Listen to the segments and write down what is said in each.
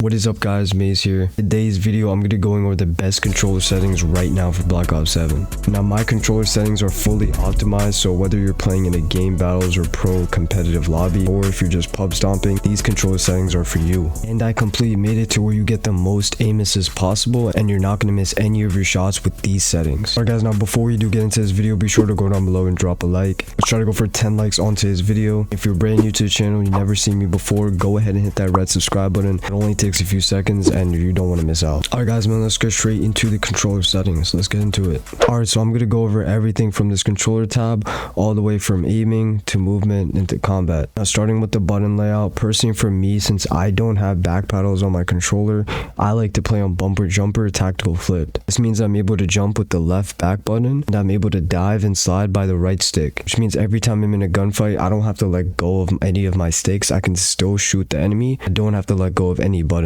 What is up guys, Maze here. Today's video I'm going to be going over the best controller settings right now for Black Ops 7. Now my controller settings are fully optimized, so whether you're playing in a game battles or pro competitive lobby, or if you're just pub stomping, these controller settings are for you. And I completely made it to where you get the most aim assist possible and you're not going to miss any of your shots with these settings. Alright guys, now before we do get into this video, be sure to go down below and drop a like. Let's try to go for 10 likes on today's video. If you're brand new to the channel, you never seen me before, go ahead and hit that red subscribe button. It only takes a few seconds and you don't want to miss out. Alright guys, man, let's get straight into the controller settings. Let's get into it. Alright, so I'm going to go over everything from this controller tab all the way from aiming to movement into combat. Now starting with the button layout, personally for me, since I don't have back paddles on my controller, I like to play on bumper jumper tactical flipped. This means I'm able to jump with the left back button and I'm able to dive and slide by the right stick, which means every time I'm in a gunfight I don't have to let go of any of my sticks. I can still shoot the enemy. I don't have to let go of any buttons.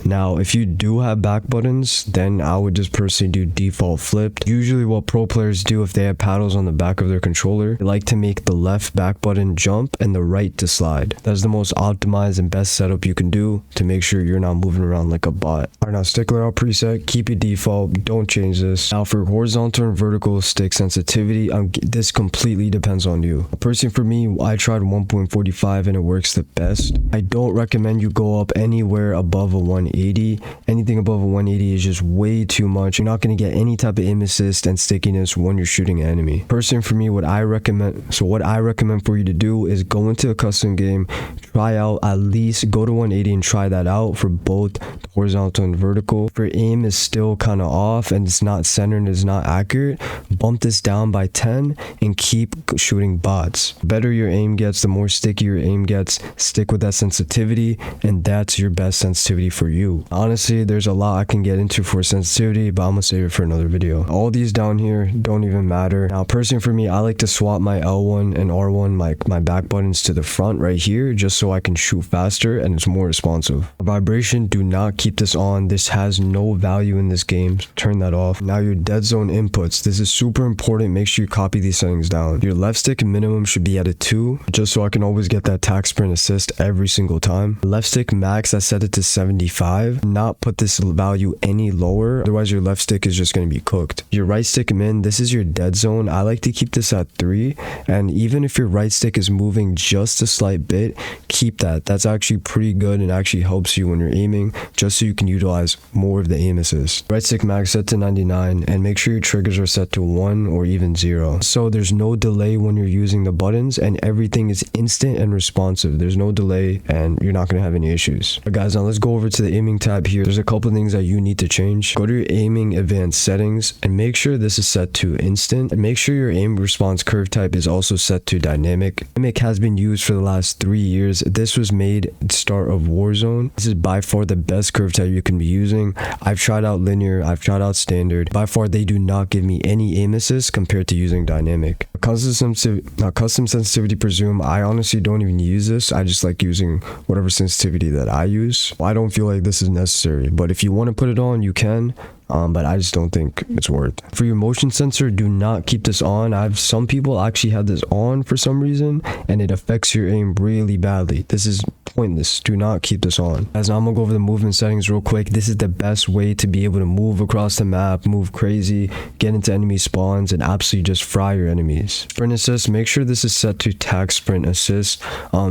Now if you do have back buttons, then I would just personally do default flipped. Usually what pro players do if they have paddles on the back of their controller, they like to make the left back button jump and the right to slide. That's the most optimized and best setup you can do to make sure you're not moving around like a bot. Alright, now stick layout preset, keep it default, don't change this. Now for horizontal and vertical stick sensitivity, this completely depends on you. Personally for me, I tried 1.45 and it works the best. I don't recommend you go up anywhere above a 180. Anything above a 180 is just way too much. You're not going to get any type of aim assist and stickiness when you're shooting an enemy. Personally for me, what I recommend for you to do is go into a custom game, try out at least go to 180 and try that out for both horizontal and vertical. If your aim is still kind of off and it's not centered and it's not accurate, bump this down by 10 and keep shooting bots. The better your aim gets, the more sticky your aim gets. Stick with that sensitivity and that's your best sensitivity for you. Honestly, there's a lot I can get into for sensitivity, but I'm gonna save it for another video. All these down here don't even matter. Now personally for me, I like to swap my L1 and R1, my back buttons to the front right here, just so I can shoot faster and it's more responsive. Vibration, do not keep this on. This has no value in this game. Turn that off. Now your dead zone inputs, this is super important. Make sure you copy these settings down. Your left stick minimum should be at a 2, just so I can always get that tack sprint assist every single time. Left stick max, I set it to 75. Not put this value any lower, otherwise your left stick is just going to be cooked. Your right stick min, this is your dead zone. I like to keep this at 3, and even if your right stick is moving just a slight bit, keep that. That's actually pretty good and actually helps you when you're aiming, just so you can utilize more of the aim assist. Right stick max set to 99, and make sure your triggers are set to 1 or even 0, so there's no delay when you're using the buttons and everything is instant and responsive. There's no delay and you're not going to have any issues. But guys, now let's go over to the aiming tab here. There's a couple of things that you need to change. Go to your aiming advanced settings and make sure this is set to instant, and make sure your aim response curve type is also set to dynamic. Dynamic has been used for the last 3 years. This was made at the start of Warzone. This is by far the best curve type you can be using. I've tried out linear, I've tried out standard. By far they do not give me any aim assist compared to using dynamic. Custom sensitivity presume, I honestly don't even use this. I just like using whatever sensitivity that I use. I don't feel like this is necessary, but if you want to put it on, you can. But I just don't think it's worth. For your motion sensor, do not keep this on. Some people actually have this on for some reason and it affects your aim really badly. This is pointless. Do not keep this on. As now I'm gonna go over the movement settings real quick. This is the best way to be able to move across the map, move crazy, get into enemy spawns, and absolutely just fry your enemies. Sprint assist, make sure this is set to tack sprint assist,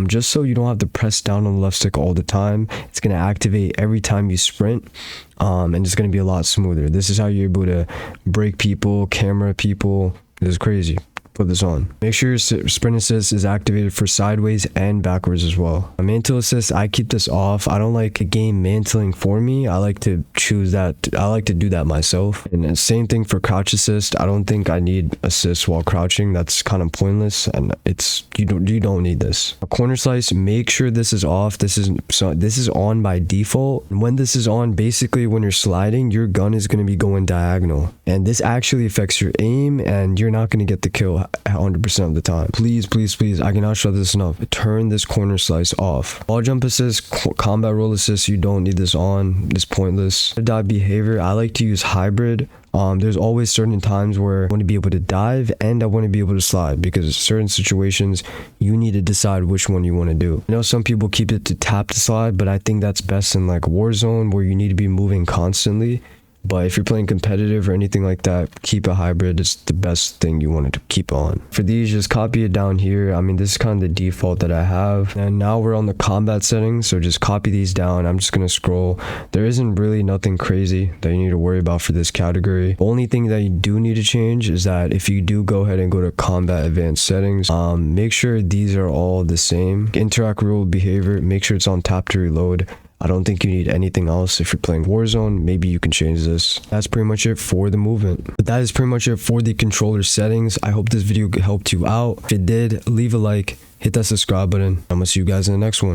just so you don't have to press down on the left stick all the time. It's gonna activate every time you sprint. And it's going to be a lot smoother. This is how you're able to break people, camera people. This is crazy. Put this on. Make sure your sprint assist is activated for sideways and backwards as well. A mantle assist, I keep this off. I don't like a game mantling for me. I like to choose that. I like to do that myself. And the same thing for crouch assist. I don't think I need assist while crouching. That's kind of pointless, and you don't need this. A corner slice, make sure this is off. This is on by default. And when this is on, basically when you're sliding, your gun is going to be going diagonal, and this actually affects your aim and you're not going to get the kill 100% of the time. Please, I cannot stress this enough. Turn this corner slice off. Wall jump assist, combat roll assist, you don't need this on. It's pointless. Dot behavior, I like to use hybrid. There's always certain times where I want to be able to dive and I want to be able to slide, because certain situations you need to decide which one you want to do. I know some people keep it to tap to slide, but I think that's best in like Warzone where you need to be moving constantly. But if you're playing competitive or anything like that, keep a hybrid. It's the best thing you want to keep on. For these, just copy it down here. I mean, this is kind of the default that I have. And now we're on the combat settings, so just copy these down. I'm just going to scroll. There isn't really nothing crazy that you need to worry about for this category. The only thing that you do need to change is that if you do go ahead and go to combat advanced settings, make sure these are all the same. Interact real behavior, make sure it's on tap to reload. I don't think you need anything else. If you're playing Warzone, maybe you can change this. That's pretty much it for the movement. But that is pretty much it for the controller settings. I hope this video helped you out. If it did, leave a like, hit that subscribe button. I'm gonna see you guys in the next one.